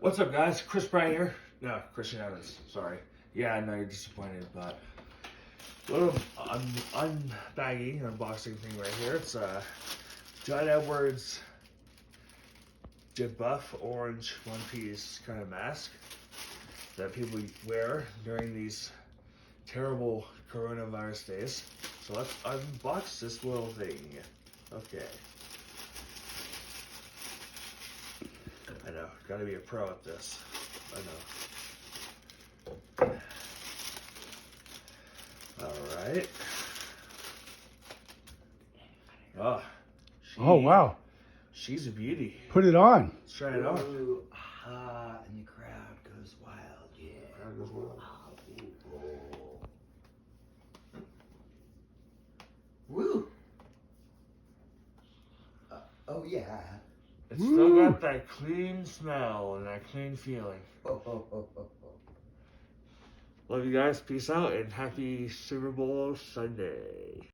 What's up, guys? Chris Bryant here. No, Christian Evans. Sorry. Yeah, I know you're disappointed, but little unbagging, unboxing thing right here. It's John Edwards Jet Buff orange one-piece kind of mask that people wear during these terrible coronavirus days. So let's unbox this little thing. Okay. I know, gotta be a pro at this. I know. Alright. Oh, wow. She's a beauty. Put it on. Let's try it on. Ooh, and the crowd goes wild, yeah. Crowd goes wild. Woo! Oh, yeah. It's still got that clean smell and that clean feeling. Oh. Love you guys. Peace out and happy Super Bowl Sunday.